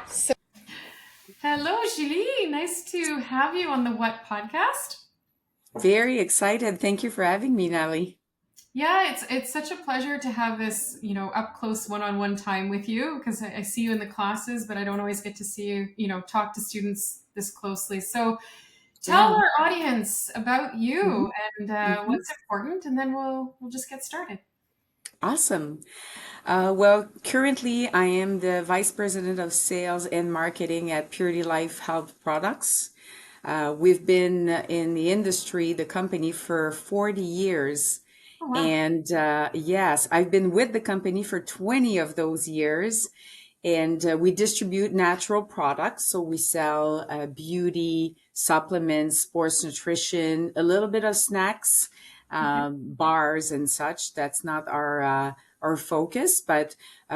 So Hello, Julie. Nice to have you on the What podcast. very excited. Thank you for having me, Nathalie. Yeah, it's such a pleasure to have this, up close one-on-one time with you because I see you in the classes, but I don't always get to see you, talk to students this closely. So tell Yeah. our audience about hmm you and hmm what's important, and then we'll just get started. Awesome. Well, currently I am the Vice President of Sales and Marketing at Purity Life Health Products. We've been in the industry, the company, for 40 years. Oh wow. And yes, I've been with the company for 20 of those years. And we distribute natural products. So we sell beauty, supplements, sports nutrition, a little bit of snacks, Okay. bars and such. That's not our focus, but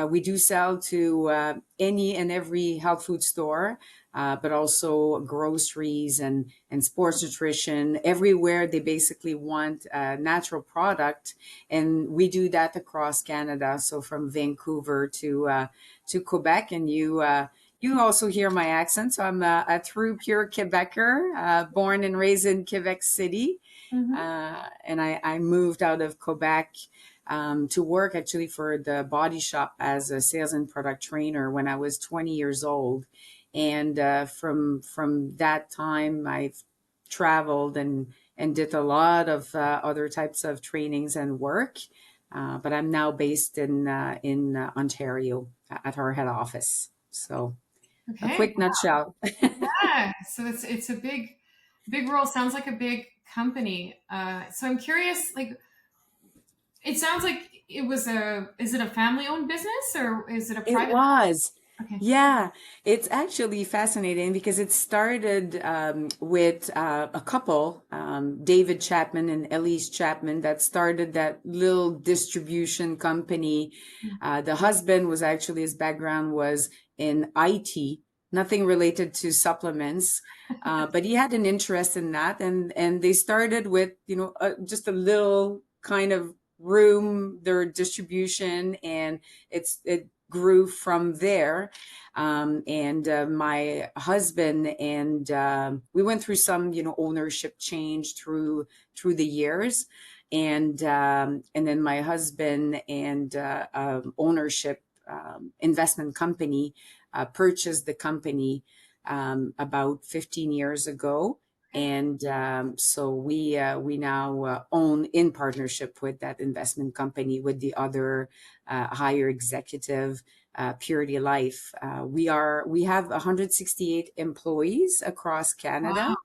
we do sell to any and every health food store, but also groceries and sports nutrition. Everywhere they basically want a natural product, and we do that across Canada. So from Vancouver to Quebec, and you also hear my accent. So I'm a true pure Quebecer, born and raised in Quebec City, Mm-hmm. and I moved out of Quebec to work actually for the Body Shop as a sales and product trainer when I was 20 years old. And from that time, I've traveled and did a lot of other types of trainings and work. But I'm now based in Ontario at our head office. So a Okay. quick nutshell. Yeah. So it's a big role. Sounds like a big company. So I'm curious, like it sounds like is it a family owned business or is it a It private? was. Okay. Yeah, it's actually fascinating because it started with a couple, David Chapman and Elise Chapman, that started that little distribution company. The husband was actually, his background was in IT, nothing related to supplements, but he had an interest in that, and they started with just a little kind of room, their distribution, and it grew from there. And my husband and we went through some, ownership change through the years, and then my husband and ownership investment company purchased the company about 15 years ago. Okay. And so we now own in partnership with that investment company with the other higher executive Purity Life. We have 168 employees across Wow. Canada,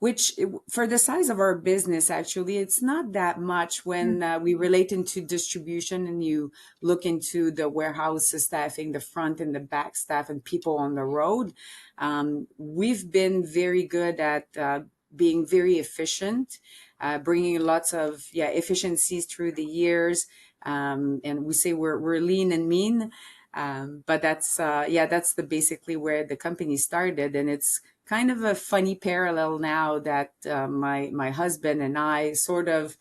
which for the size of our business, actually, it's not that much when we relate into distribution and you look into the warehouse staffing, the front and the back staff, and people on the road. We've been very good at being very efficient, bringing lots of efficiencies through the years. And we say we're lean and mean. But that's the basically where the company started, and it's kind of a funny parallel now that my husband and I sort of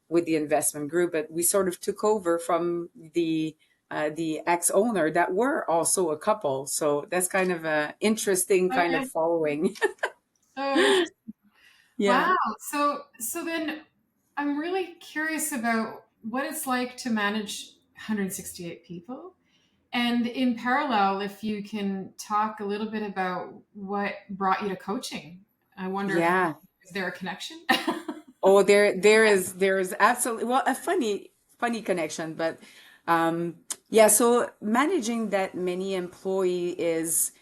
with the investment group, but we sort of took over from the ex owner that were also a couple. So that's kind of a interesting kind of Okay. following. Oh, interesting. Yeah. Wow. So then I'm really curious about what it's like to manage 168 people. And in parallel, if you can talk a little bit about what brought you to coaching. I wonder if Yeah. is there a connection? Oh, there is absolutely, well, a funny connection, but yeah. So managing that many employee is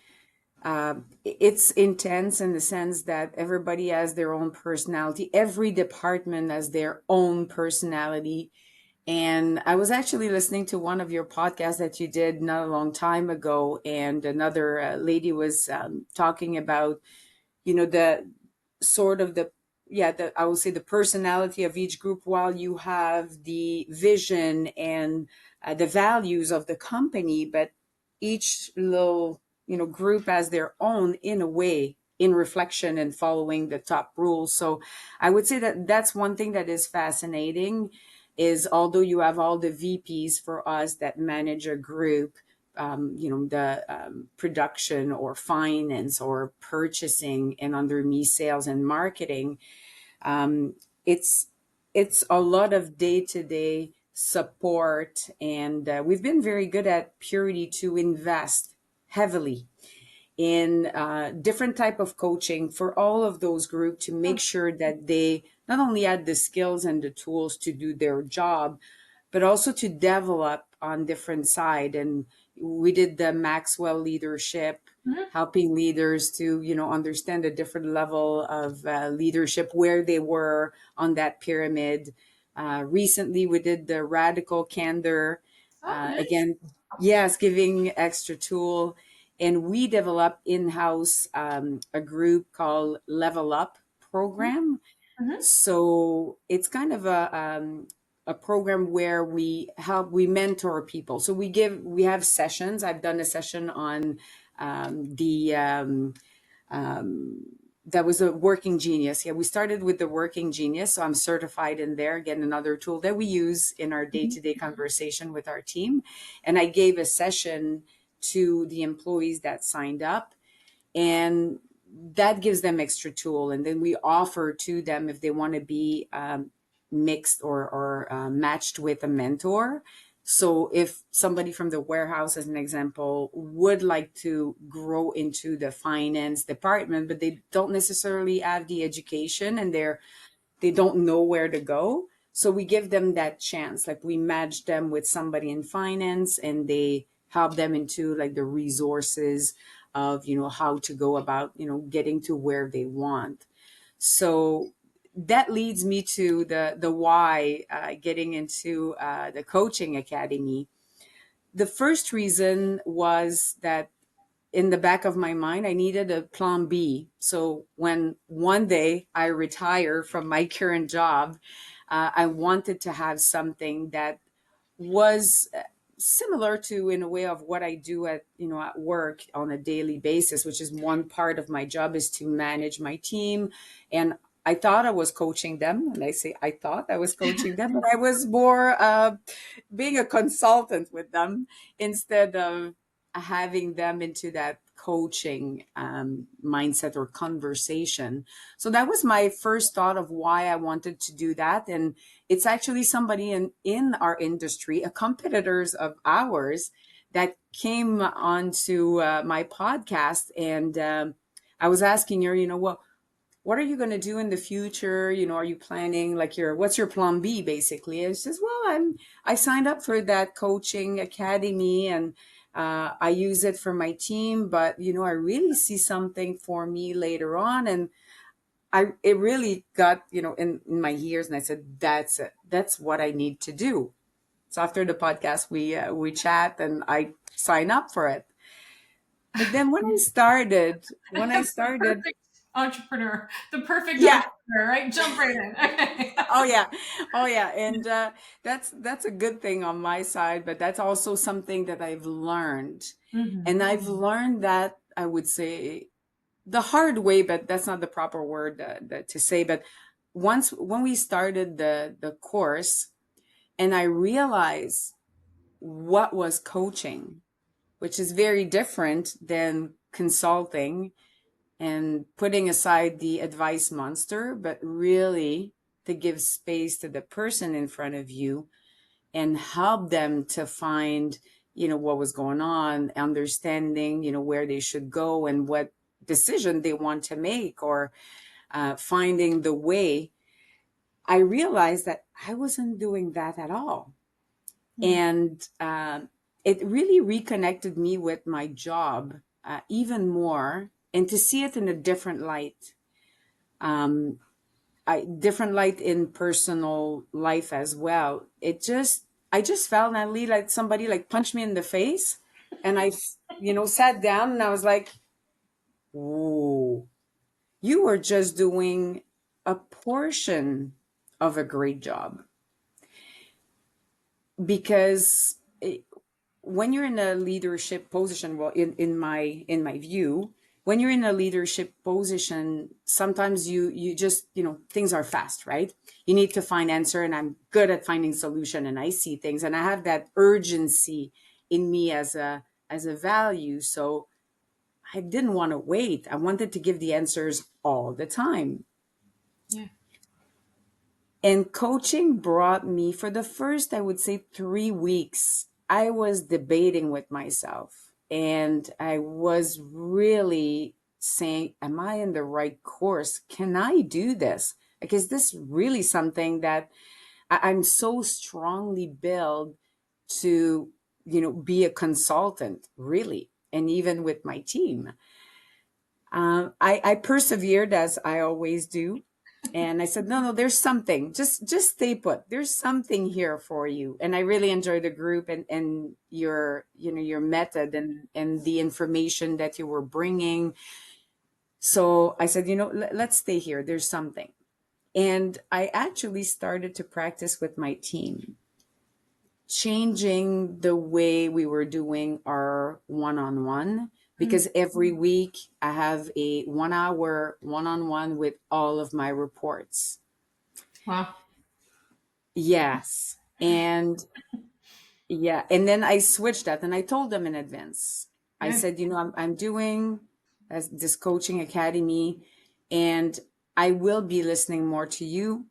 it's intense in the sense that everybody has their own personality. Every department has their own personality. And I was actually listening to one of your podcasts that you did not a long time ago, and another lady was talking about, the sort of I would say the personality of each group, while you have the vision and the values of the company, but each little, group has their own in a way in reflection and following the top rules. So I would say that that's one thing that is fascinating is although you have all the VPs for us that manage a group, the production or finance or purchasing, and under me, sales and marketing. Um, it's it's a lot of day to day support, and we've been very good at Purity to invest heavily in different type of coaching for all of those groups to make sure that they not only had the skills and the tools to do their job, but also to develop on different side. And we did the Maxwell leadership, Mhm. helping leaders to understand a different level of leadership, where they were on that pyramid. Recently we did the radical candor, Oh, nice. again, yes, giving extra tool. And we developed in-house a group called Level Up program. Mm-hmm. So it's kind of a program where we mentor people. So we have sessions. I've done a session on the that was a working genius. Yeah, we started with the working genius. So I'm certified in there. Again, another tool that we use in our day-to-day conversation with our team. And I gave a session to the employees that signed up, and that gives them extra tool. And then we offer to them, if they want to be mixed or matched with a mentor. So if somebody from the warehouse, as an example, would like to grow into the finance department, but they don't necessarily have the education, and they don't know where to go. So we give them that chance. Like, we match them with somebody in finance, and they help them into like the resources of, how to go about, getting to where they want. So that leads me to the why, getting into the coaching academy. The first reason was that in the back of my mind, I needed a plan B. So when one day I retire from my current job, I wanted to have something that was similar to, in a way, of what I do at work on a daily basis, which is one part of my job is to manage my team. And I thought I was coaching them, and I say I thought I was coaching them, but I was more being a consultant with them, instead of having them into that coaching mindset or conversation. So that was my first thought of why I wanted to do that. And it's actually somebody in our industry, a competitors of ours, that came onto my podcast. And I was asking her, what are you going to do in the future? Are you planning, like, what's your plan B, basically? And she says, well, I signed up for that coaching academy, and I use it for my team, but I really see something for me later on. And it really got, in my ears, and I said, that's it. That's what I need to do. So after the podcast, we chat, and I sign up for it. But then when I The started, perfect entrepreneur. The perfect yeah. entrepreneur, right? Jump right in. Okay. Oh yeah, oh yeah, and that's a good thing on my side, but that's also something that I've learned, and Mm-hmm. I've learned that, I would say, the hard way, but that's not the proper word to say. But when we started the course, and I realized what was coaching, which is very different than consulting, and putting aside the advice monster, but really to give space to the person in front of you and help them to find, what was going on, understanding, where they should go and what decision they want to make, or finding the way. I realized that I wasn't doing that at all. And it really reconnected me with my job even more, and to see it in a different light. Um, different light in personal life as well. I just felt, Natalie, like somebody like punched me in the face, and I, sat down, and I was like, "Whoa, you were just doing a portion of a great job." Because when you're in a leadership position, well, in my view, when you're in a leadership position, sometimes you just, things are fast, right? You need to find answer, and I'm good at finding solution, and I see things, and I have that urgency in me as a as a value. So I didn't want to wait. I wanted to give the answers all the time. Yeah. And coaching brought me, for the first, I would say, 3 weeks, I was debating with myself. And I was really saying, am I in the right course? Can I do this? Like, is this really something that I'm so strongly built to, be a consultant, really? And even with my team. I persevered as I always do. And I said, no, no, there's something. Just stay put. There's something here for you. And I really enjoyed the group and your method and the information that you were bringing. So I said, let's stay here. There's something. And I actually started to practice with my team, changing the way we were doing our one-on-one, Mm. because every week I have a 1 hour one-on-one with all of my reports. Wow. Yes. And yeah, and then I switched that and I told them in advance. I Good. said, I'm doing this coaching academy, and I will be listening more to you.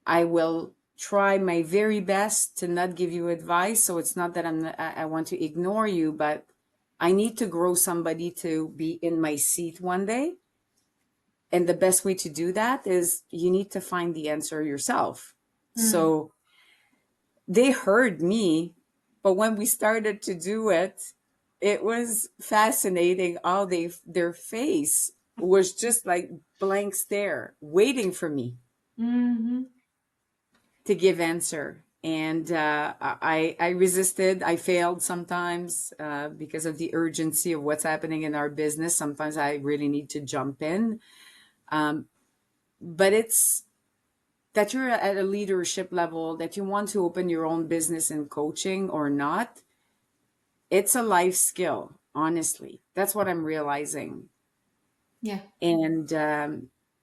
I will try my very best to not give you advice. So it's not that I want to ignore you, but I need to grow somebody to be in my seat one day. And the best way to do that is you need to find the answer yourself. Mm. So they heard me, but when we started to do it, it was fascinating. All their face was just like blank stare, waiting for me Hmm. to give answer. And I resisted. I failed sometimes because of the urgency of what's happening in our business. Sometimes I really need to jump in. But it's that you're at a leadership level, that you want to open your own business in coaching or not. It's a life skill, honestly. That's what I'm realizing. Yeah. And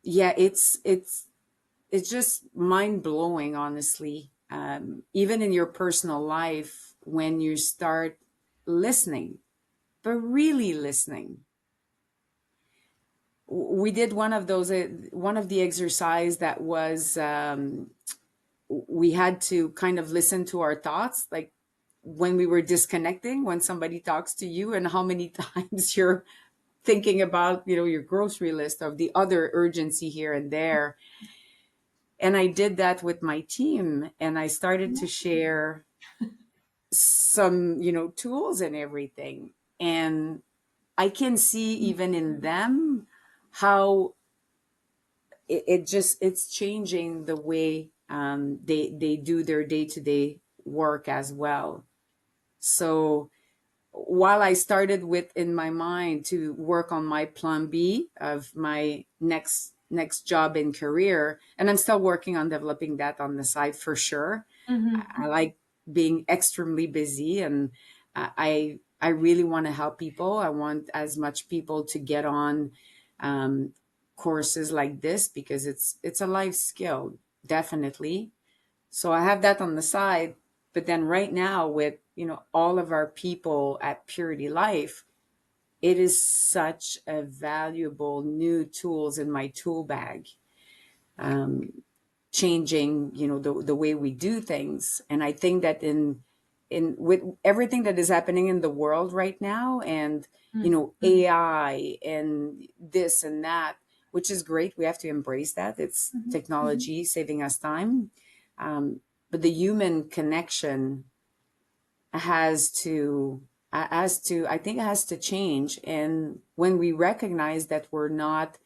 yeah, it's just mind blowing, honestly. Even in your personal life, when you start listening, but really listening. We did one of the exercise that was, we had to kind of listen to our thoughts, like when we were disconnecting, when somebody talks to you, and how many times you're thinking about, your grocery list of the other urgency here and there. And I did that with my team, and I started to share some, tools and everything. And I can see even in them how it's changing the way they do their day-to-day work as well. So while I started with in my mind to work on my plan B of my next job and career, and I'm still working on developing that on the side for sure. I Hmm. like being extremely busy, and I really want to help people. I want as much people to get on um, courses like this, because it's a life skill, definitely. So I have that on the side. But then right now, with all of our people at Purity Life, it is such a valuable new tools in my tool bag. Changing, the way we do things. And I think that in with everything that is happening in the world right now, and AI and this and that, which is great, we have to embrace that. It's technology saving us time. But the human connection I think it has to change. And when we recognize that we're not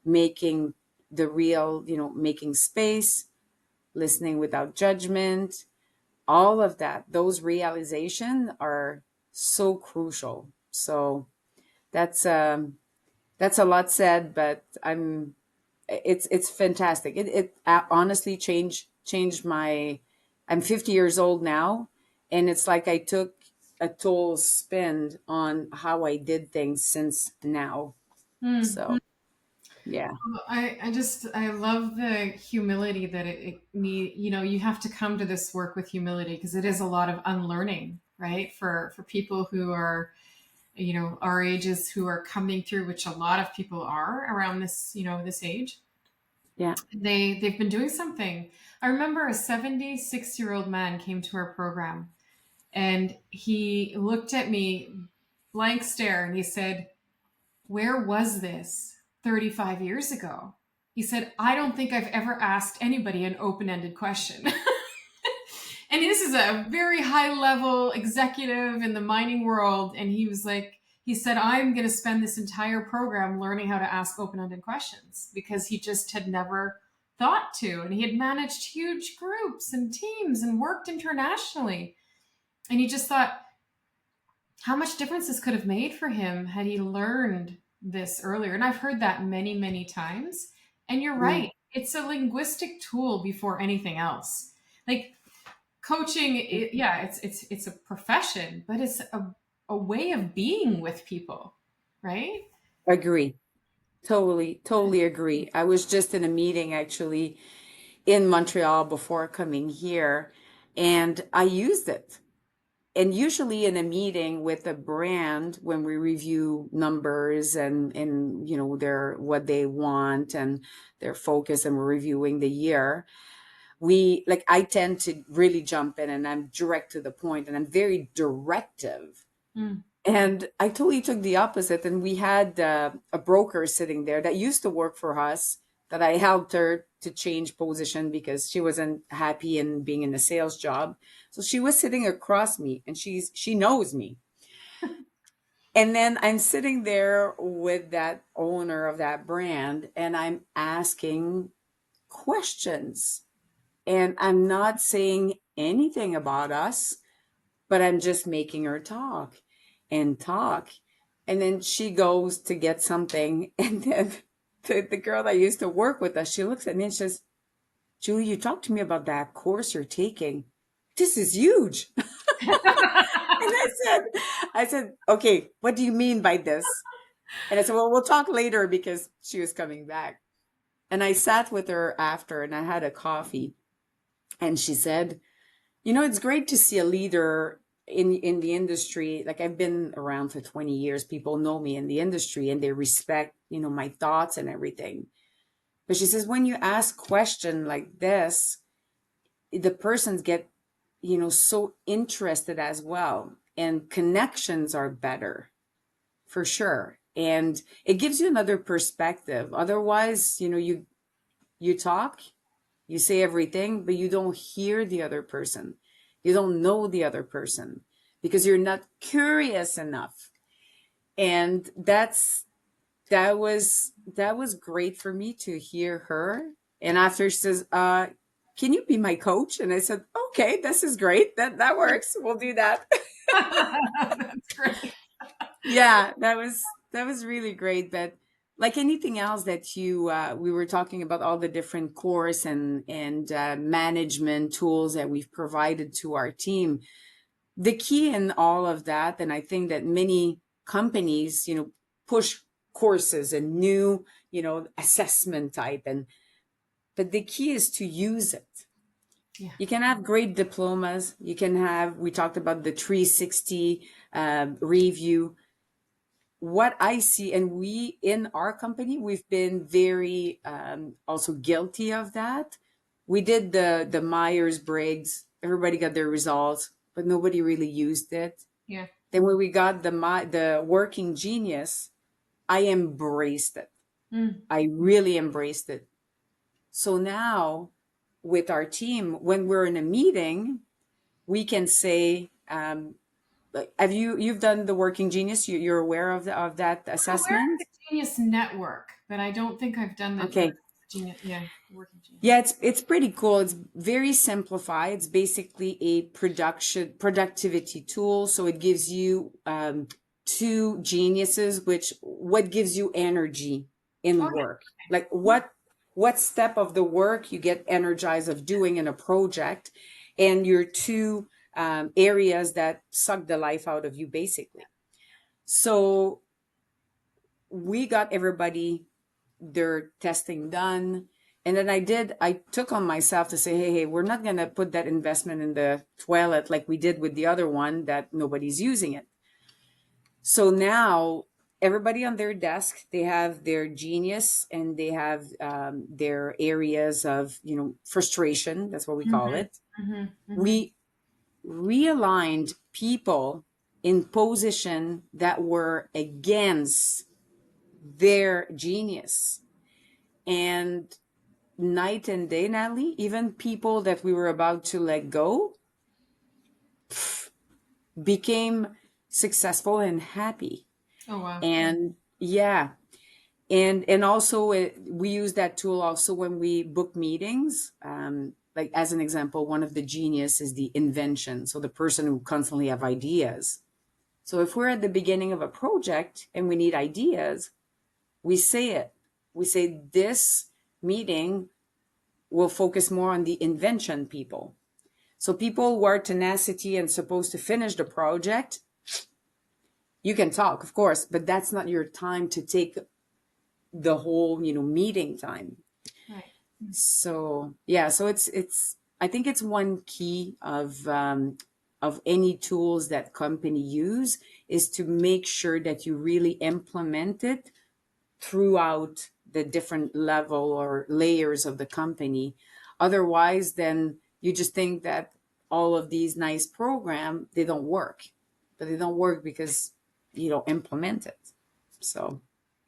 making the real, making space, listening without judgment, all of that, those realization are so crucial. So that's that's a lot said, but it's fantastic. It honestly changed my. I'm 50 years old now, and it's like I took a total spin on how I did things since now. Mm. So yeah. I love the humility that it need. You have to come to this work with humility because it is a lot of unlearning. right? For people who are, our ages, who are coming through, which a lot of people are around this, this age. Yeah. They've been doing something. I remember a 76-year-old man came to our program, and he looked at me, blank stare, and he said, "Where was this 35 years ago?" He said, "I don't think I've ever asked anybody an open-ended question." And this is a very high level executive in the mining world. And he was like, he said, "I'm going to spend this entire program learning how to ask open ended questions," because he just had never thought to. And he had managed huge groups and teams and worked internationally. And he just thought how much difference this could have made for him had he learned this earlier. And I've heard that many, many times. And you're Yeah. right. It's a linguistic tool before anything else. Like, coaching, yeah, it's a profession, but it's a way of being with people, right? Agree. Totally agree. I was just in a meeting actually in Montreal before coming here, and I used it. And usually in a meeting with a brand, when we review numbers and their what they want and their focus, and we're reviewing the year, we like I tend to really jump in and I'm direct to the point and I'm very directive. Mm. And I totally took the opposite. And we had a broker sitting there that used to work for us that I helped her to change position because she wasn't happy in being in a sales job. So she was sitting across me and she knows me. And then I'm sitting there with that owner of that brand and I'm asking questions. And I'm not saying anything about us, but I'm just making her talk and talk. And then she goes to get something. And then the girl that used to work with us, she looks at me and says, "Julie, you talked to me about that course you're taking. This is huge." And I said, "Okay, what do you mean by this?" And I said, "Well, we'll talk later," because she was coming back. And I sat with her after and I had a coffee. And she said, it's great to see a leader in the industry. Like I've been around for 20 years. People know me in the industry and they respect, my thoughts and everything. But she says, when you ask question like this, the persons get, so interested as well. And connections are better for sure. And it gives you another perspective. Otherwise, you talk, you say everything, but you don't hear the other person. You don't know the other person because you're not curious enough. And that was great for me to hear her. And after she says, "Can you be my coach?" And I said, "Okay, this is great. That works. We'll do that." That's great. Yeah, that was really great. But like anything else that we were talking about all the different course and management tools that we've provided to our team. The key in all of that, and I think that many companies, push courses and new, assessment type, but the key is to use it. Yeah. You can have great diplomas. We talked about the 360 review. What I see, and we in our company, we've been very also guilty of that. We did the Myers Briggs. Everybody got their results, but nobody really used it. Yeah. Then when we got the working genius, I embraced it. Mm. I really embraced it. So now with our team, when we're in a meeting, we can say, like, you've done the working genius? You're aware of that I'm aware of assessment? the Genius Network, but I don't think I've done the Okay. Genius. Yeah, Working Yeah, Genius. it's pretty cool. It's very simplified. It's basically a productivity tool. So it gives you two geniuses, which what gives you energy Oh in work. Like yeah. what step of the work you get energized of doing in a project, and your two areas that suck the life out of you, basically. So we got everybody their testing done, And then I took on myself to say, hey, we're not going to put that investment in the toilet like we did with the other one that nobody's using it. So now everybody on their desk, they have their genius and they have their areas of, frustration. That's what we call Mm-hmm. it. Mm-hmm. Mm-hmm. We realigned people in position that were against their genius. And night and day, Natalie, even people that we were about to let go became successful and happy. Oh wow. And yeah, and also we use that tool also when we book meetings. Like as an example, one of the genius is the invention, so the person who constantly have ideas. So if we're at the beginning of a project and we need ideas, we say it. We say this meeting will focus more on the invention people. So people who are tenacity and supposed to finish the project, you can talk, of course, but that's not your time to take the whole, meeting time. Right. So yeah, so it's I think it's one key of any tools that company use is to make sure that you really implement it throughout the different level or layers of the company. Otherwise, then you just think that all of these nice program, they don't work, but they don't work because you don't implement it. So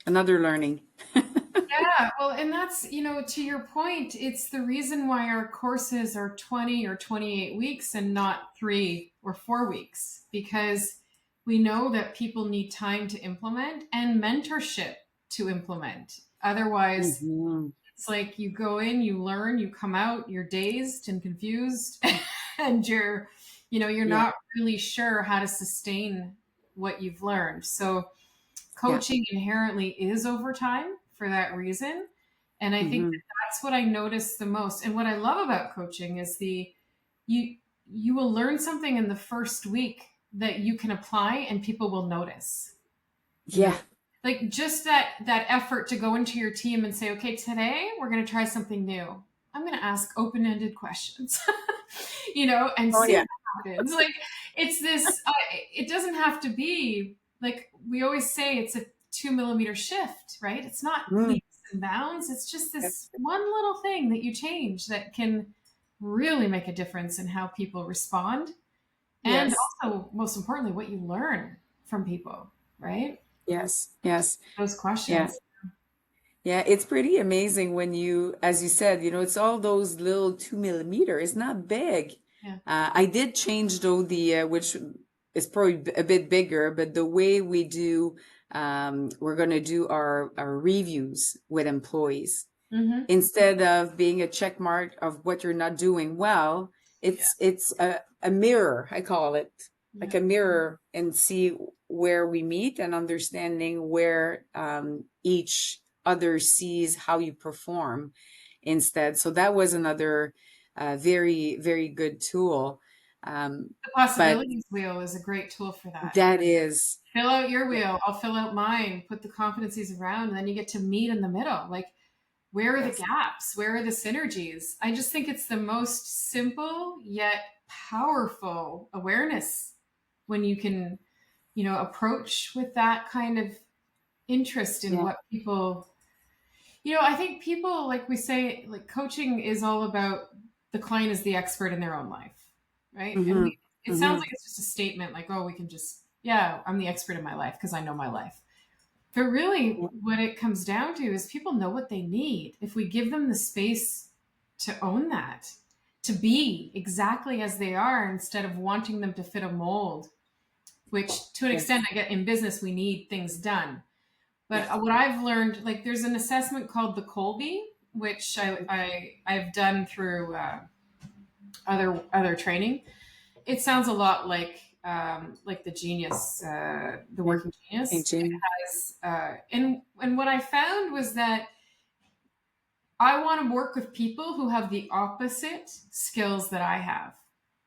another learning. Yeah, well, and that's, to your point, it's the reason why our courses are 20 or 28 weeks and not 3 or 4 weeks, because we know that people need time to implement and mentorship to implement. Otherwise, Mhm. it's like you go in, you learn, you come out, you're dazed and confused, and you're Yeah, not really sure how to sustain what you've learned. So, yeah. coaching inherently is over time for that reason. And I think Hmm. that that's what I notice the most. And what I love about coaching is you you will learn something in the first week that you can apply and people will notice. You know, Yeah. like just that effort to go into your team and say, okay, today we're going to try something new. I'm going to ask open-ended questions, and Oh see yeah. what happens. Like it's this. It doesn't have to be like we always say. It's a 2 millimeter shift, right? It's not Mm. leaps and bounds. It's just Yes. this one little thing that you change that can really make a difference in how people respond, and Yes. also, most importantly, what you learn from people, right? Yes. Yes. Those Yeah. questions. Yeah. It's pretty amazing when you, as you said, it's all those little 2 millimeter. It's not big. Yeah. I did change though which is probably a bit bigger, but the way we do, we're going to do our reviews with employees. Mm-hmm. Instead of being a check mark of what you're not doing well, Yeah. it's a mirror, I call it, like Yeah. a mirror, and see where we meet and understanding where each other sees how you perform instead. So that was another very, very good tool. Um, The but possibilities wheel is a great tool for that. that is, Fill out your wheel. I'll fill out mine. Put the competencies around, and then you get to meet in the middle. Like, where are the yes, gaps? Where are the synergies? I just think it's the most simple yet powerful awareness when you can, approach with that kind of interest in yeah, what people. I think people, like we say, like coaching is all about the client is the expert in their own life, right? And mm-hmm, it sounds mm-hmm, like it's just a statement like, oh, we can just, yeah, I'm the expert in my life because I know my life. But really, yeah, what it comes down to is people know what they need. If we give them the space to own that, to be exactly as they are instead of wanting them to fit a mold, which to an yes, extent, I get in business, we need things done. But yes, what I've learned, like there's an assessment called the Colby, which I've done through other training. It sounds a lot like the genius, the yeah, working genius. It changing, has, and what I found was that I want to work with people who have the opposite skills that I have,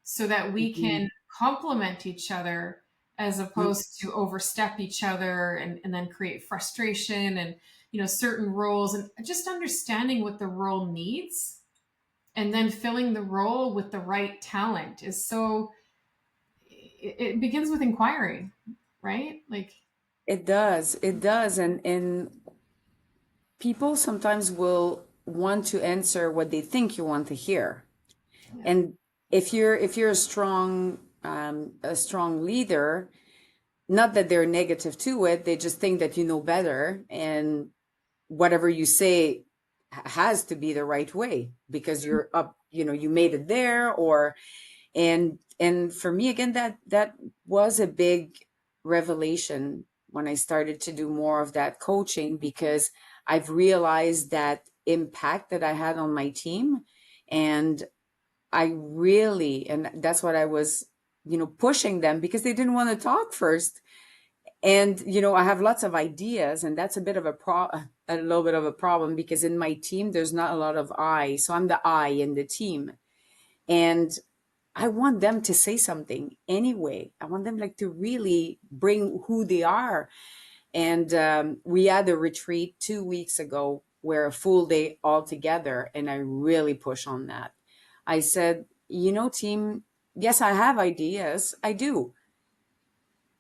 so that we mm-hmm, can complement each other as mm-hmm, opposed to overstep each other and then create frustration. And certain roles, and just understanding what the role needs and then filling the role with the right talent is so, it begins with inquiry, right? Like, It does, and people sometimes will want to answer what they think you want to hear. yeah, And if you're a strong leader, not that they're negative to it, they just think that you know better, and whatever you say has to be the right way because you're up, you made it there. Or and for me again, that was a big revelation when I started to do more of that coaching, because I've realized that impact that I had on my team. And I really, and that's what I was, pushing them, because they didn't want to talk first. And, I have lots of ideas, and that's a bit of a little bit of a problem, because in my team, there's not a lot of I. So I'm the I in the team. And I want them to say something anyway. I want them like to really bring who they are. And we had a retreat 2 weeks ago where a full day all together. And I really push on that. I said, team, yes, I have ideas. I do.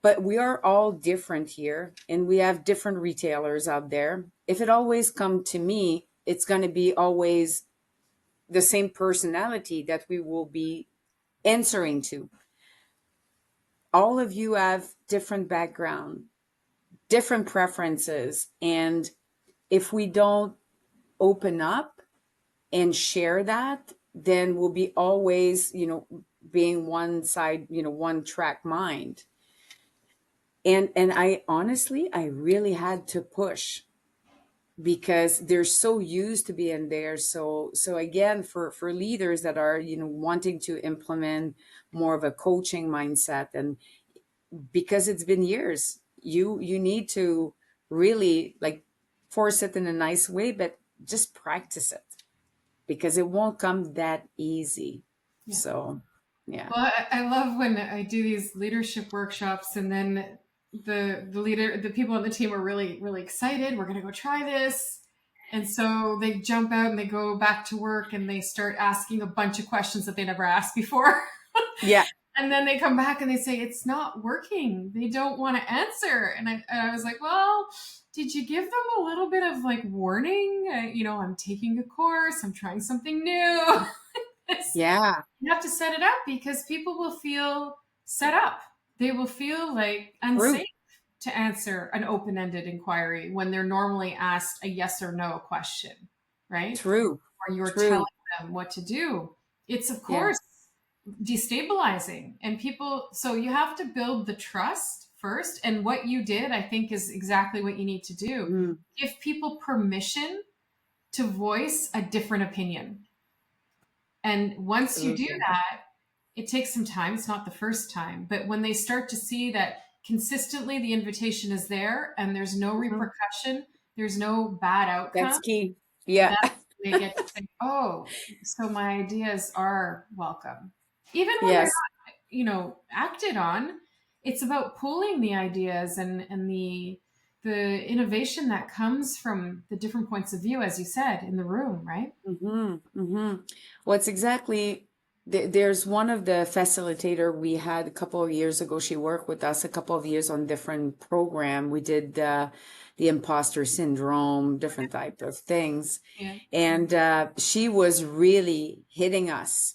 But we are all different here, and we have different retailers out there. If it always come to me, it's going to be always the same personality that we will be answering to. All of you have different background, different preferences. And if we don't open up and share that, then we'll be always, being one side, one track mind. And I honestly, I really had to push, because they're so used to being there. So again, for leaders that are, wanting to implement more of a coaching mindset, and because it's been years, you need to really like force it in a nice way, but just practice it, because it won't come that easy. yeah. So yeah. Well, I love when I do these leadership workshops, and then the people on the team are really really excited. We're going to go try this, and so they jump out and they go back to work and they start asking a bunch of questions that they never asked before. Yeah. And then they come back and they say it's not working. They don't want to answer, and I was like, well, did you give them a little bit of like warning? I'm taking a course. I'm trying something new. Yeah. You have to set it up because people will feel set up. They will feel like True. unsafe to answer an open ended inquiry when they're normally asked a yes or no question, right? True. Or you're telling True. them what to do. It's, of Yeah. course, destabilizing. And people, so you have to build the trust first. And what you did, I think, is exactly what you need to do. Mm, Give people permission to voice a different opinion. And once you do absolutely. that, it takes some time. It's not the first time, but when they start to see that consistently the invitation is there and there's no Mhm. repercussion, there's no bad That's outcome, key. Yeah. that's when they get to think, oh, so my ideas are welcome. Even when they're Yes. not, acted on, it's about pulling the ideas and the innovation that comes from the different points of view, as you said, in the room, right? Mm-hmm. Mm-hmm. What's exactly there's one of the facilitator we had a couple of years ago. She worked with us a couple of years on different program. We did the imposter syndrome, different type of things, Yeah. and she was really hitting us,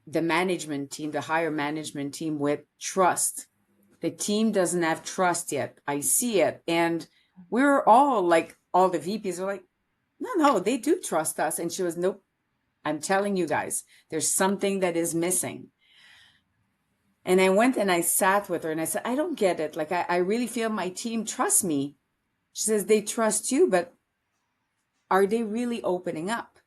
the management team, the higher management team, with trust. The team doesn't have trust yet. I see it, and we're all like, all the VPs are like, no, they do trust us. And she was, nope, I'm telling you guys, there's something that is missing. And I went and I sat with her and I said, I don't get it. Like, I really feel my team trusts me. She says, they trust you, but are they really opening up?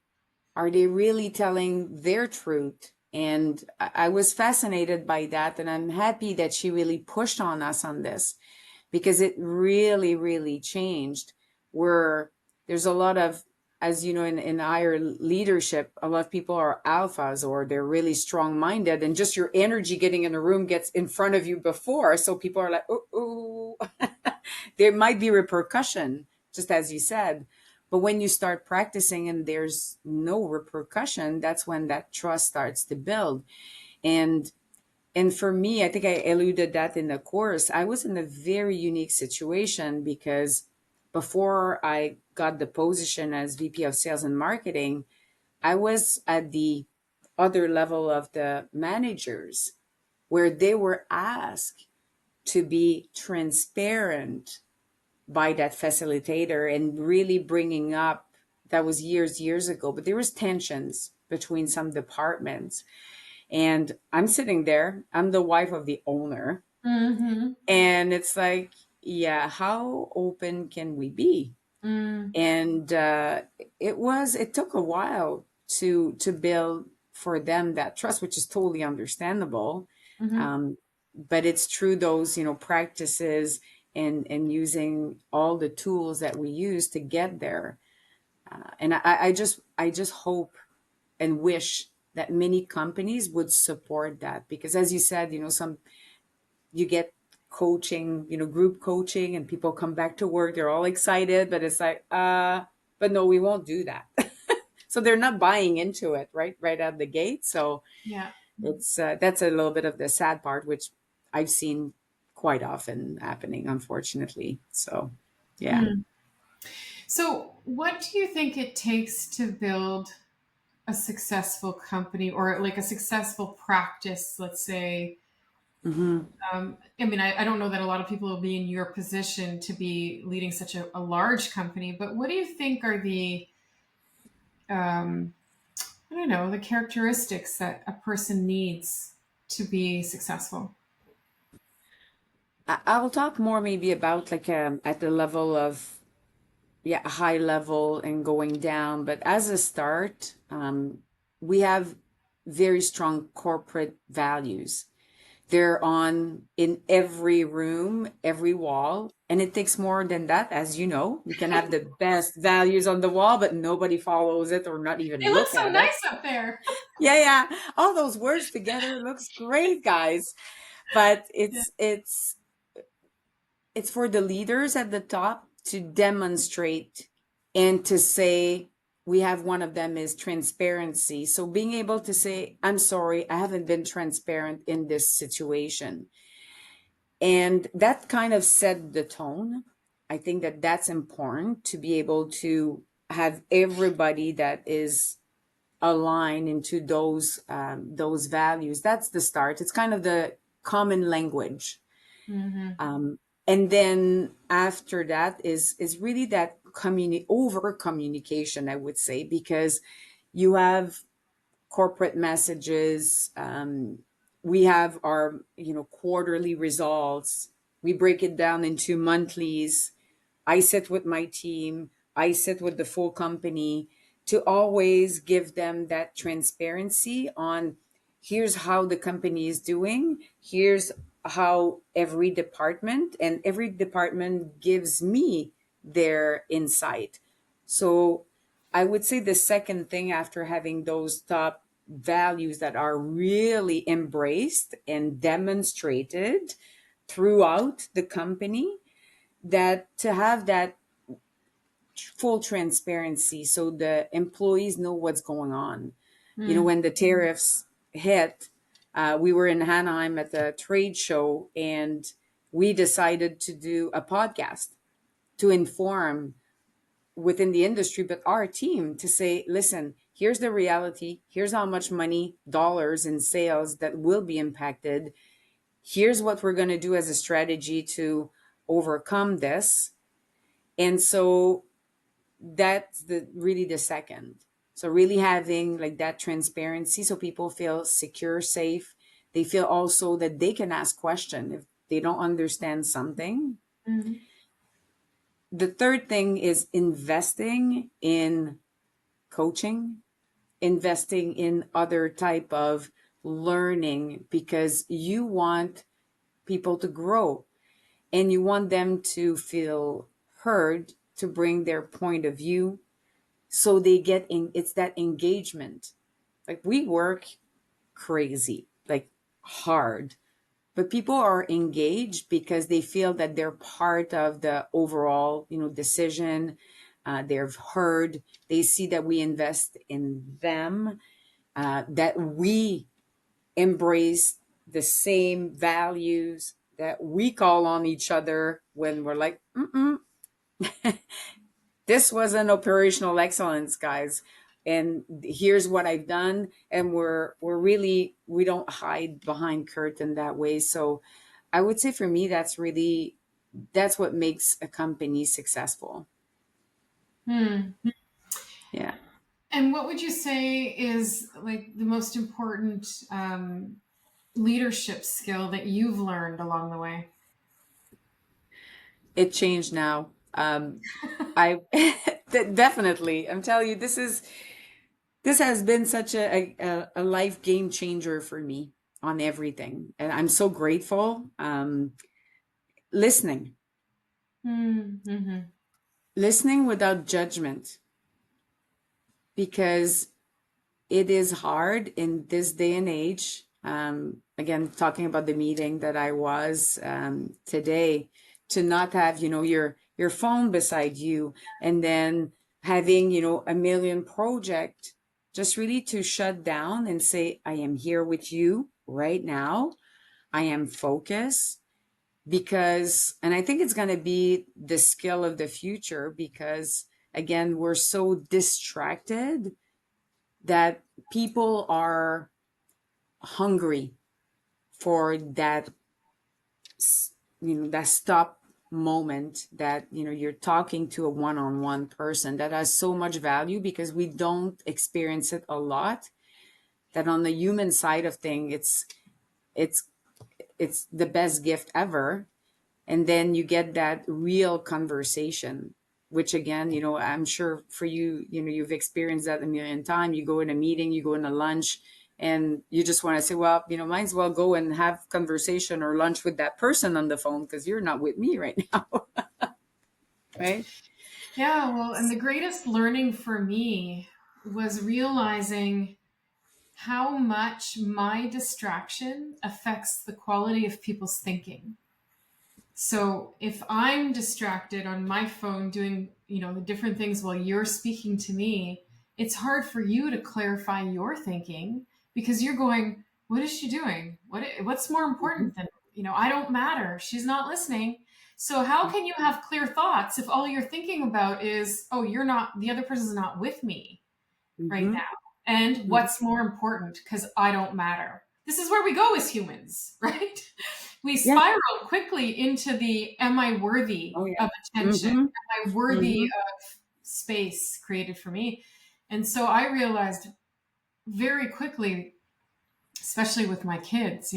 Are they really telling their truth? And I was fascinated by that. And I'm happy that she really pushed on us on this, because it really, really changed. Where there's a lot of, as you know, in higher leadership, a lot of people are alphas, or they're really strong minded, and just your energy getting in a room gets in front of you before. So people are like, oh, there might be repercussion, just as you said. But when you start practicing and there's no repercussion, that's when that trust starts to build. And and for me, I think I alluded that in the course, I was in a very unique situation because before I got the position as VP of Sales and Marketing, I was at the other level of the managers where they were asked to be transparent by that facilitator and really bringing up, that was years ago, but there was tensions between some departments. And I'm sitting there, I'm the wife of the owner, Mm-hmm. and it's like, yeah, how open can we be? Mm-hmm. And it took a while to build for them that trust, which is totally understandable. Mm-hmm. But it's true, those, practices and using all the tools that we use to get there. And I just hope and wish that many companies would support that, because as you said, some, you get coaching, group coaching, and people come back to work, they're all excited, but it's like, but no, we won't do that. So they're not buying into it right out the gate. So Yeah. it's that's a little bit of the sad part, which I've seen quite often happening, unfortunately. So yeah. Mm. So, what do you think it takes to build a successful company or like a successful practice, let's say? Hmm. I mean, I don't know that a lot of people will be in your position to be leading such a large company, but what do you think are um, I don't know, the characteristics that a person needs to be successful? I'll talk more maybe about like at the level of, yeah, a high level and going down. But as a start, we have very strong corporate values. They're on in every room, every wall. And it takes more than that. As you know, we can have the best values on the wall, but nobody follows it or not even They look look so at it. nice up there. Yeah, yeah. All those words together looks great, guys. But Yeah. it's for the leaders at the top to demonstrate and to say, we have one of them is transparency. So being able to say, I'm sorry, I haven't been transparent in this situation. And that kind of set the tone. I think that that's important to be able to have everybody that is aligned into those values. That's the start. It's kind of the common language. Hmm. And then after that is really that over communication, I would say, because you have corporate messages. We have our quarterly results. We break it down into monthlies. I sit with my team, I sit with the full company to always give them that transparency on, here's how the company is doing, here's how every department gives me their insight. So I would say the second thing after having those top values that are really embraced and demonstrated throughout the company, that to have that full transparency so the employees know what's going on. Mm. When the tariffs hit, we were in Anaheim at the trade show, and we decided to do a podcast to inform within the industry, but our team, to say, listen, here's the reality. Here's how much money, dollars in sales that will be impacted. Here's what we're going to do as a strategy to overcome this. And so that's really the second. So really having like that transparency so people feel secure, safe. They feel also that they can ask questions if they don't understand something. Mm. The third thing is investing in coaching, investing in other type of learning, because you want people to grow and you want them to feel heard, to bring their point of view, so they get in. It's that engagement. Like we work crazy, like hard, but people are engaged because they feel that they're part of the overall, decision. They've heard, they see that we invest in them, that we embrace the same values, that we call on each other when we're like, mm-mm, this was an operational excellence, guys. And here's what I've done. And we're really, we don't hide behind curtain that way. So I would say for me, that's what makes a company successful. Hmm. Yeah. And what would you say is like the most important leadership skill that you've learned along the way? It changed now. I definitely, I'm telling you, this has been such a life game changer for me on everything. And I'm so grateful. Listening, Mm-hmm. listening without judgment, because it is hard in this day and age. Again, talking about the meeting that I was today, to not have, your phone beside you, and then having, a million project, just really to shut down and say, I am here with you right now. I am focused, because, and I think it's going to be the skill of the future, because again, we're so distracted that people are hungry for that, that stop moment, that you're talking to a one-on-one person that has so much value, because we don't experience it a lot, that on the human side of thing, it's it's the best gift ever. And then you get that real conversation, which again, I'm sure for you, you've experienced that a million times. You go in a meeting, you go in a lunch, and you just want to say, well, might as well go and have conversation or lunch with that person on the phone, because you're not with me right now. Right. Yeah, well, and the greatest learning for me was realizing how much my distraction affects the quality of people's thinking. So if I'm distracted on my phone doing, different things while you're speaking to me, it's hard for you to clarify your thinking because you're going, what is she doing? What's more Mhm. important than, I don't matter. She's not listening. So how can you have clear thoughts if all you're thinking about is, oh, the other person's not with me right Mm-hmm. now? And Mm-hmm. what's more important? Because I don't matter. This is where we go as humans, right? We Yeah. spiral quickly into the am I worthy Oh yeah. of attention? Mm-hmm. Am I worthy Mm-hmm. of space created for me? And so I realized very quickly, especially with my kids,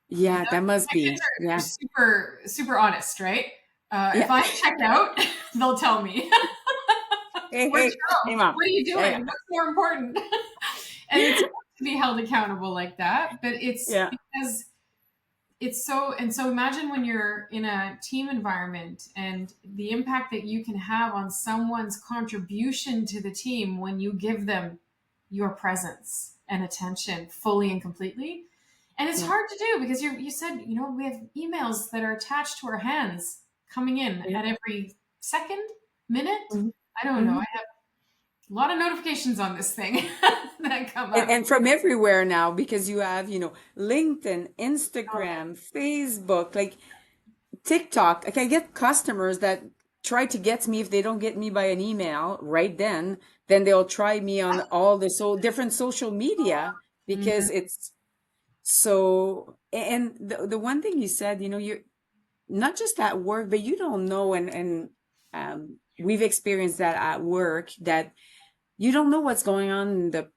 Yeah, that must my kids be. are Yeah. super, super honest, right? If Yeah. I check out, they'll tell me, Hey, where'd hey, you go? hey, mom. What are you Yeah, doing? What's more important? And it's hard to be held accountable like that, but it's yeah, because it's so, and so imagine when you're in a team environment and the impact that you can have on someone's contribution to the team when you give them your presence and attention fully and completely. And it's yeah, hard to do because you said, we have emails that are attached to our hands coming in yeah. at every second, minute. Mm-hmm. I don't know. Mm-hmm. I have a lot of notifications on this thing that come and, up. and from everywhere now, because you have, LinkedIn, Instagram, Facebook, like TikTok. Like I get customers that try to get me, if they don't get me by an email right then they'll try me on all the different social media, Mhm. because it's so. And the one thing you said, you're not just at work, but you don't know, and we've experienced that at work, that you don't know what's going on in the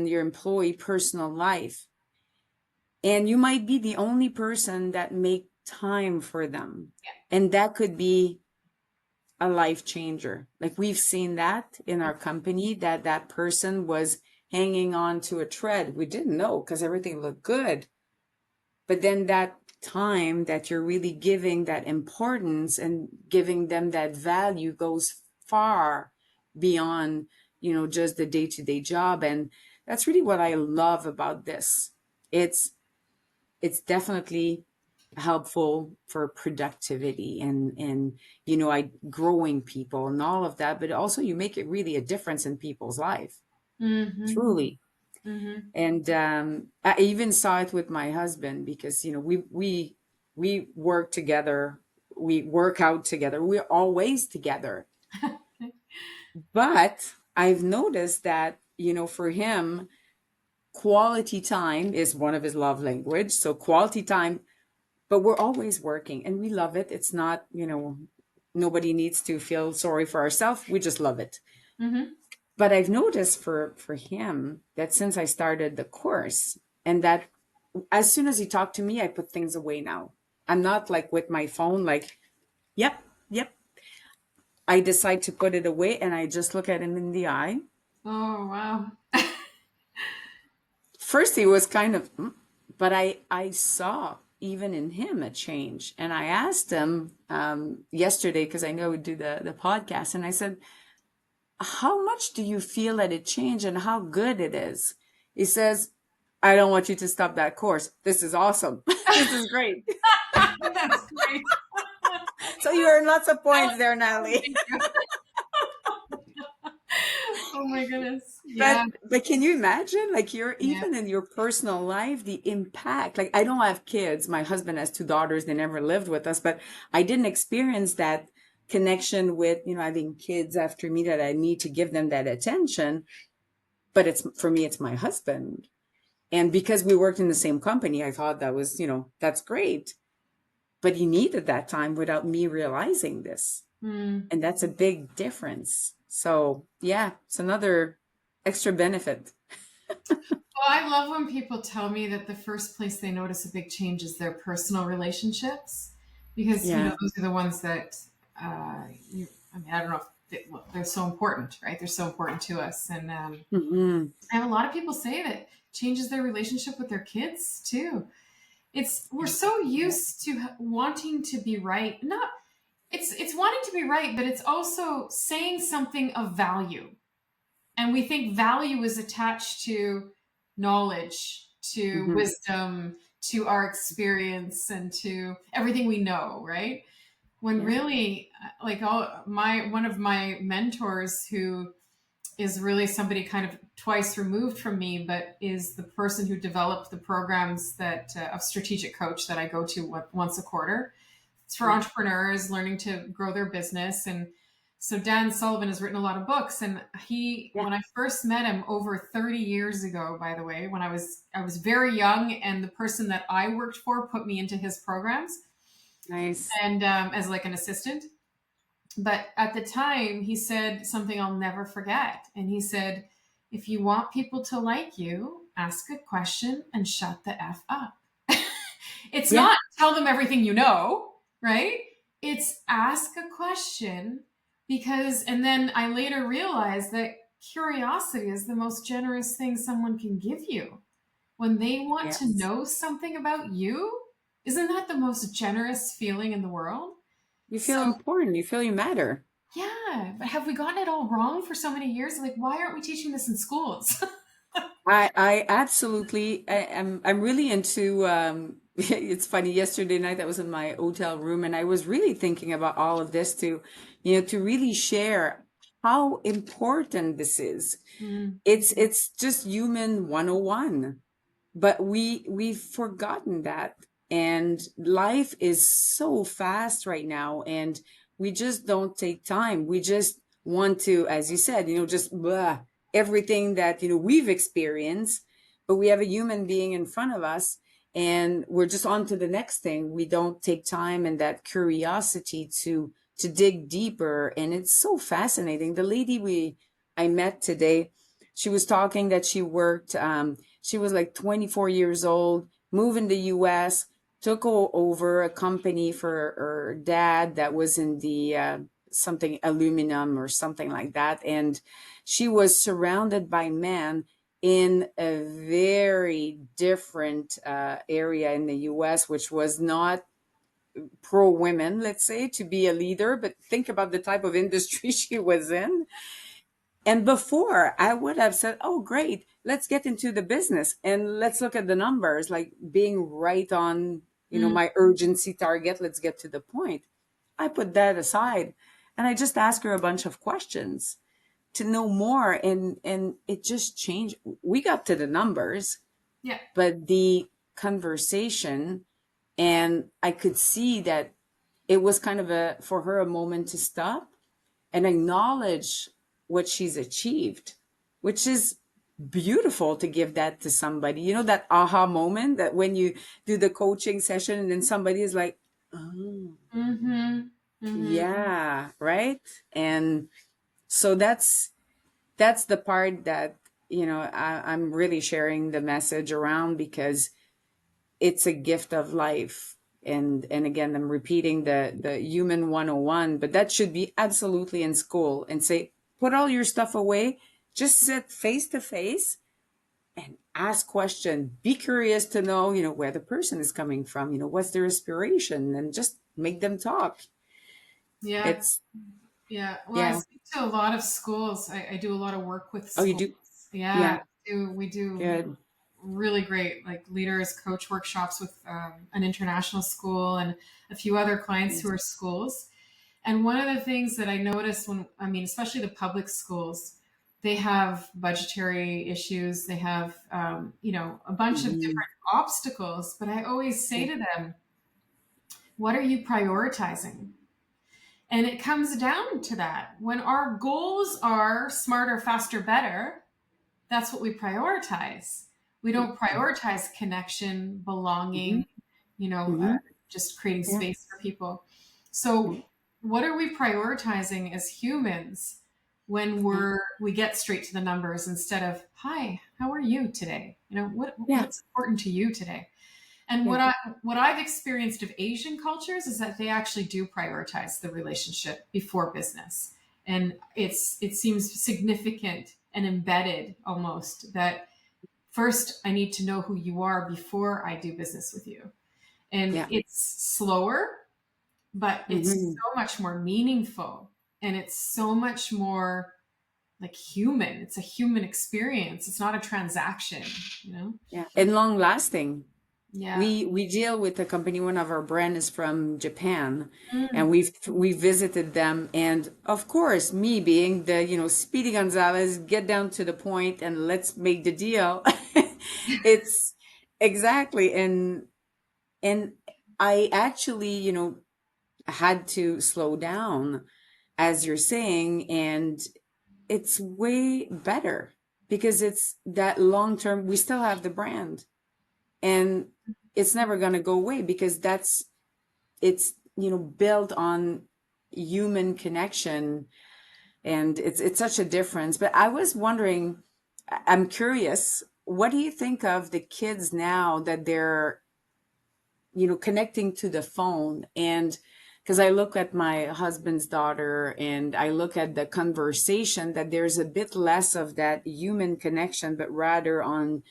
your employee personal life, and you might be the only person that make time for them, and that could be a life changer. Like we've seen that in our company, that person was hanging on to a thread. We didn't know because everything looked good, but then that time that you're really giving that importance and giving them that value goes far beyond, just the day-to-day job. And that's really what I love about this. It's it's definitely helpful for productivity and I growing people and all of that, but also you make it really a difference in people's life, Mm-hmm. truly. Mm-hmm. And I even saw it with my husband because we work together, we work out together, we're always together. But I've noticed that, for him, quality time is one of his love language. So quality time, but we're always working and we love it. It's not, nobody needs to feel sorry for ourselves. We just love it. Mm-hmm. But I've noticed for him that since I started the course, and that as soon as he talked to me, I put things away now. I'm not like with my phone, like, yep, yep. I decide to put it away and I just look at him in the eye. Oh, wow. First, he was kind of, but I saw even in him a change. And I asked him yesterday, because I know we do the podcast, and I said, how much do you feel that it changed and how good it is? He says, I don't want you to stop that course. This is awesome. This is great. That's great. So you earn lots of Oh, points there, Natalie. thank you. Oh my goodness. Yeah. But can you imagine, like, you're Yeah. even in your personal life, the impact? Like, I don't have kids. My husband has two daughters. They never lived with us, but I didn't experience that connection with, having kids after me, that I need to give them that attention. But it's, for me, it's my husband. And because we worked in the same company, I thought that was, that's great. But he needed that time without me realizing this. Mm. And that's a big difference. So, yeah, it's another extra benefit. Well, I love when people tell me that the first place they notice a big change is their personal relationships, because Yeah. those are the ones that I mean, I don't know if well, they're so important, right? They're so important to us, and Hmm. I have a lot of people say that changes their relationship with their kids too. It's we're so used to wanting to be right, not it's wanting to be right, but it's also saying something of value. And we think value is attached to knowledge, to Hmm. wisdom, to our experience, and to everything we know, right? When Yeah. really, like, one of my mentors, who is really somebody kind of twice removed from me, but is the person who developed the programs that of strategic coach that I go to once a quarter. It's for Yeah. entrepreneurs learning to grow their business. And so Dan Sullivan has written a lot of books, and Yeah. when I first met him over 30 years ago, by the way, when I was very young, and the person that I worked for put me into his programs, Nice. and as like an assistant. But at the time, he said something I'll never forget. And he said, if you want people to like you, ask a question and shut the F up. It's Yeah. not tell them everything you know, right? It's ask a question, because, and then I later realized that curiosity is the most generous thing someone can give you. When they want to Yes. know something about you, isn't that the most generous feeling in the world? You feel So, important. You feel you matter. yeah, but have we gotten it all wrong for so many years? Like, why aren't we teaching this in schools? I absolutely, I'm really into, it's funny, yesterday night I was in my hotel room and I was really thinking about all of this to really share how important this is. Mm, It's just human 101. But we've forgotten that, and life is so fast right now, and we just don't take time. We just want to, as you said, just blah, everything that we've experienced, but we have a human being in front of us and we're just on to the next thing. We don't take time and that curiosity to dig deeper, and it's so fascinating. The lady I met today, she was talking that she worked, she was like 24 years old, moved in the US, took over a company for her dad that was in the something aluminum or something like that. And she was surrounded by men in a very different area in the US, which was not pro women, let's say, to be a leader. But think about the type of industry she was in. And before I would have said, oh, great, let's get into the business and let's look at the numbers, like being right on, Mm, my urgency target. Let's get to the point. I put that aside and I just asked her a bunch of questions to know more. And it just changed. We got to the numbers, yeah. but the conversation, and I could see that it was kind of for her, a moment to stop and acknowledge what she's achieved, which is beautiful to give that to somebody. That aha moment that when you do the coaching session and then somebody is like, oh, Mm-hmm. Mm-hmm. yeah, right. And so that's the part that, I'm really sharing the message around, because it's a gift of life. And again, I'm repeating the human 101, but that should be absolutely in school, and say, put all your stuff away, just sit face to face and ask questions. Be curious to know, where the person is coming from, what's their aspiration, and just make them talk. Yeah. It's Yeah. Well, I yeah. speak to a lot of schools. I do a lot of work with Oh, you schools. do? Yeah. Yeah. We do Good. really great like leaders coach workshops with an international school and a few other clients who Yes. are schools. And one of the things that I noticed I mean, especially the public schools, they have budgetary issues. They have, a bunch of Mhm. different obstacles. But I always say Yeah. to them, what are you prioritizing? And it comes down to that. When our goals are smarter, faster, better, that's what we prioritize. We don't prioritize connection, Mm-hmm. belonging, you know, uh, Mm-hmm. just creating Yeah. space for people. So, what are we prioritizing as humans when Yeah. we get straight to the numbers instead of, "Hi, how are you today?" Yeah. What's important to you today? And Yeah. what I've experienced of Asian cultures is that they actually do prioritize the relationship before business. And it seems significant and embedded almost that first I need to know who you are before I do business with you. And Yeah. it's slower, but it's Mm-hmm. so much more meaningful and it's so much more like human. It's a human experience. It's not a transaction. Yeah. And long lasting. Yeah. We deal with a company. One of our brand is from Japan, and Mm. we visited them. And of course, me being the Speedy Gonzalez, get down to the point and let's make the deal. It's exactly. And I actually had to slow down, as you're saying, and it's way better because it's that long term. We still have the brand, and it's never going to go away, because it's built on human connection. And it's such a difference. But I was wondering, I'm curious, what do you think of the kids now that they're connecting to the phone? And because I look at my husband's daughter and I look at the conversation, that there's a bit less of that human connection, but rather on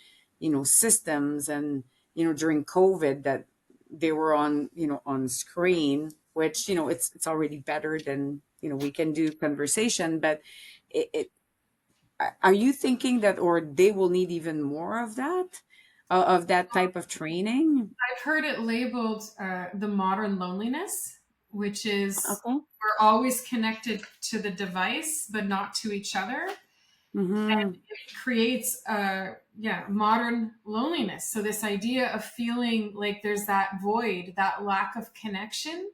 systems. And during COVID, that they were on on screen, which it's already better than we can do conversation. But are you thinking that, or they will need even more of that type of training? I've heard it labeled the modern loneliness, which is Okay. we're always connected to the device, but not to each other. Mm-hmm. It creates modern loneliness. So this idea of feeling like there's that void, that lack of connection.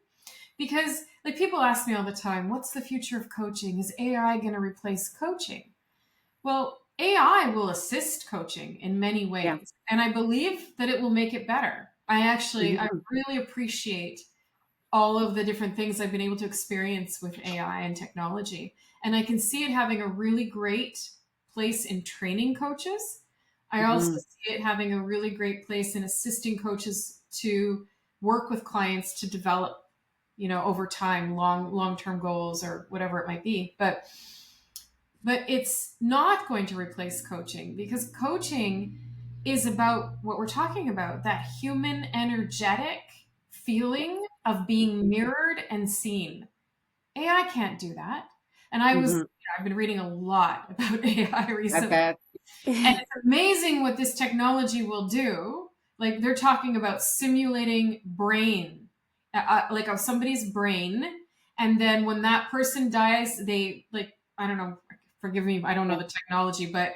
Because like people ask me all the time, what's the future of coaching? Is AI going to replace coaching? Well, AI will assist coaching in many Yeah. ways, and I believe that it will make it better. I Mm-hmm. really appreciate all of the different things I've been able to experience with AI and technology. And I can see it having a really great place in training coaches. I also Mm-hmm. see it having a really great place in assisting coaches to work with clients to develop, over time, long-term goals or whatever it might be. But it's not going to replace coaching because coaching is about what we're talking about, that human energetic feeling of being mirrored and seen. AI can't do that. And I was, Hmm. I've been reading a lot about AI I recently. bet. And it's amazing what this technology will do. Like they're talking about simulating brain, like of somebody's brain. And then when that person dies, they like, I don't know, forgive me, I don't know Yeah. the technology, but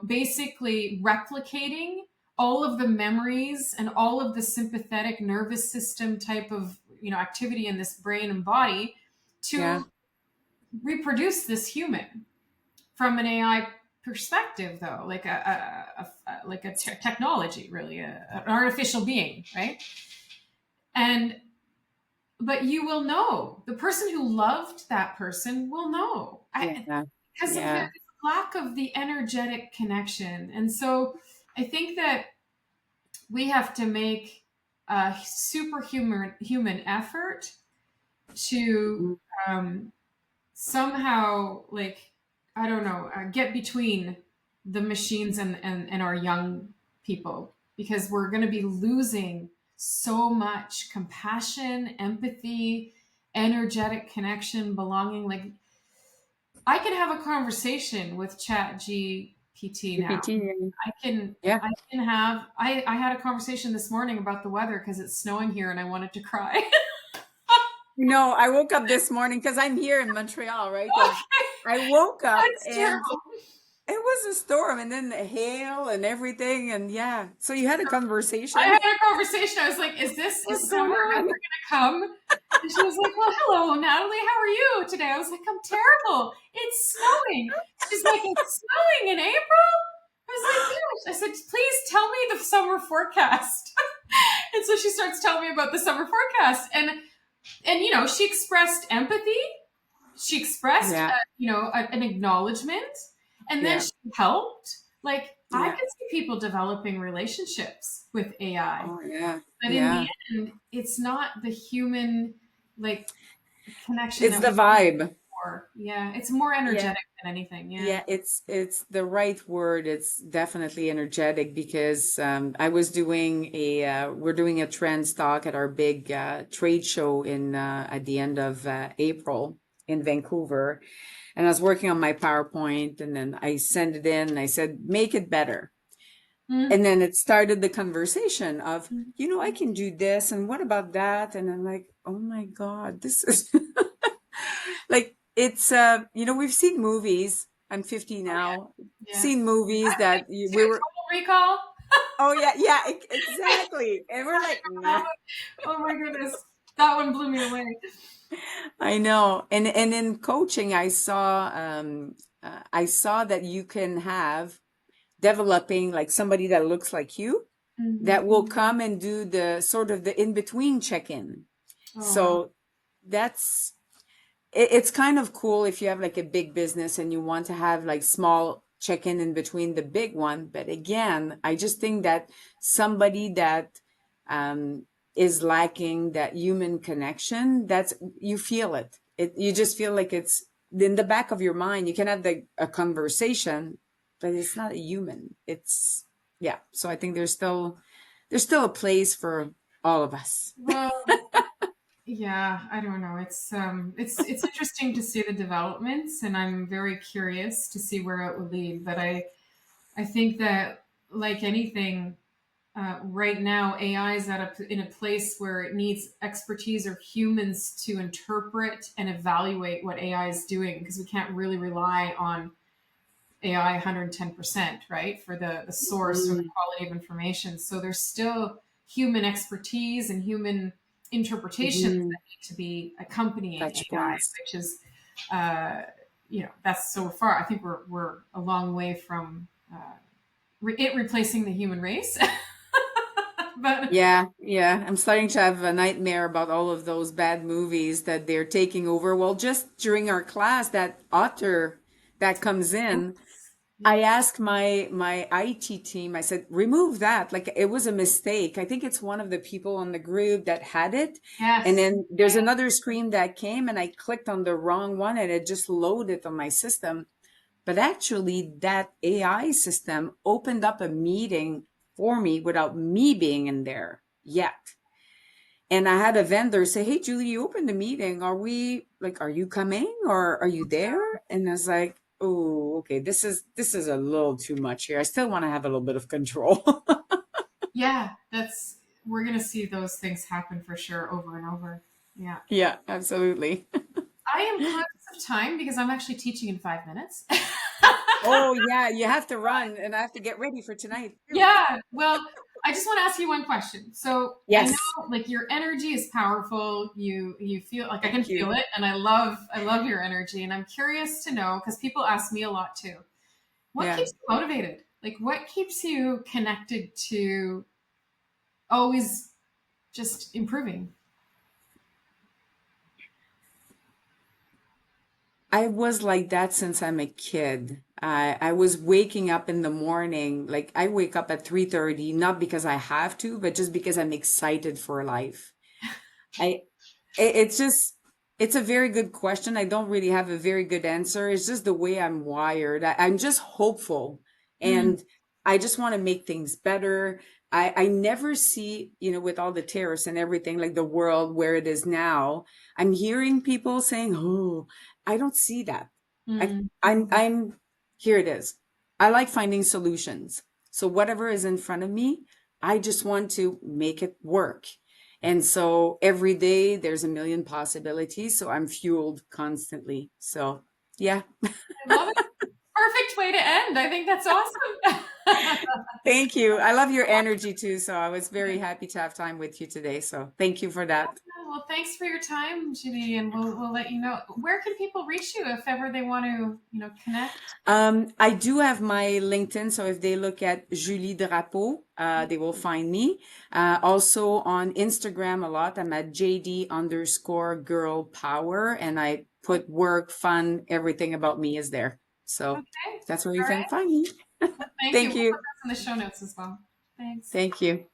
basically replicating all of the memories and all of the sympathetic nervous system type of, activity in this brain and body Yeah. to reproduce this human from an AI perspective, though, like a technology, really, an artificial being, right? And but you will know the person who loved that person will know Yeah. because of the Yeah. lack of the energetic connection. And so I think that we have to make a superhuman human effort to Mhm. um, somehow, like, I don't know, get between the machines and our young people, because we're going to be losing so much compassion, empathy, energetic connection, belonging. Like, I can have a conversation with Chat GPT now. GPT. I can Yeah. I can have I had a conversation this morning about the weather because it's snowing here and I wanted to cry. No, I woke up this morning because I'm here in Montreal, right? And I woke up That's and terrible. it was a storm and then the hail and everything. And yeah, so you had a I conversation. had a conversation. I was like, is What's going summer ever on? gonna come? And she was like, well, hello, Natalie, how are you today? I was like, I'm terrible. It's snowing. She's like, it's snowing in April? I was like, yes. I said, please tell me the summer forecast. And so she starts telling me about the summer forecast. And she expressed empathy. She expressed, Yeah. an acknowledgement, and then Yeah. she helped. Like, I Yeah. could see people developing relationships with AI, Oh, yeah. but in the Yeah. end, it's not the human, like, connection It's that the we're vibe. for. Yeah, it's more Yeah. energetic than anything. Yeah. Yeah, it's the right word. It's definitely energetic because I was doing we're doing a trends talk at our big trade show in at the end of April in Vancouver, and I was working on my PowerPoint, and then I sent it in, and I said, "Make it better." Mm. And then it started the conversation of, I can do this, and what about that? And I'm like, oh my God, this is like it's we've seen movies. I'm 50 Oh yeah, now. yeah. Seen movies I'm that 52. we were, Total Recall. oh yeah, yeah, exactly. And we're like, That nah. one. Oh my goodness, that one blew me away. I know. And in coaching, I saw that you can have developing like somebody that looks like you that Hmm. will come and do the sort of the in-between check-in. Oh wow. So that's it's kind of cool if you have like a big business and you want to have like small check-in in between the big one. But again, I just think that somebody that um, is lacking that human connection, that's you feel it. You just feel like it's in the back of your mind. You can have a conversation, but it's not a human. It's yeah. So I think there's still a place for all of us. Well, yeah, I don't know. It's interesting to see the developments, and I'm very curious to see where it will lead. But I think that, like anything, right now AI is in a place where it needs expertise or humans to interpret and evaluate what AI is doing, because we can't really rely on AI 110%, right, for the source or the Mm, quality of information. So there's still human expertise and human interpretations mhm. that need to be accompanying Touch AI, points. which is, that's so far. I think we're a long way from it replacing the human race. But Yeah, yeah. I'm starting to have a nightmare about all of those bad movies that they're taking over. Well, just during our class, that author that comes in, I yes, asked my IT team, I said, remove that. Like it was a mistake. I think it's one of the people on the group that had it. And yes, then there's another screen that came and I clicked on the wrong one and it just loaded on my system. But actually, that AI system opened up a meeting for me without me being in there yet. And I had a vendor say, "Hey, Julie, you opened the meeting. Are you coming or are you there?" And I was like, "Oh, okay. This is a little too much here. I still want to have a little bit of control." Yeah, that's we're gonna see those things happen for sure over and over. Yeah. Yeah, absolutely. I am conscious of time because I'm actually teaching in 5 minutes. Oh, yeah, you have to run and I have to get ready for tonight too. Yeah. Well, I just want to ask you one question. So I know Yes. like your energy is powerful. You feel like I can Thank feel you. it and I love your energy and I'm curious to know because people ask me a lot too. What Yeah. keeps you motivated? Like what keeps you connected to always just improving? I was like that since I'm a kid. I was waking up in the morning, like I wake up at 3:30, not because I have to, but just because I'm excited for life. I it's just it's a very good question. I don't really have a very good answer. It's just the way I'm wired. I'm just hopeful Mm, and I just want to make things better. I never see, with all the tariffs and everything, like the world where it is now. I'm hearing people saying, "Oh, I don't see that." mm. I'm here it is. I like finding solutions. So whatever is in front of me, I just want to make it work. And so every day there's a million possibilities. So I'm fueled constantly. So yeah. I love it. Perfect way to end. I think that's awesome. Thank you. I love your energy too. So I was very happy to have time with you today. So thank you for that. Well, thanks for your time, Judy, and we'll let you know. Where can people reach you if ever they want to, connect? I do have my LinkedIn, so if they look at Julie Drapeau, they will find me. Also on Instagram a lot. I'm at JD_girl power, and I put work, fun, everything about me is there. So Okay. that's where you All can right. find me. Thank you. Thank We'll put you. this in the show notes as well. Thanks. Thank you.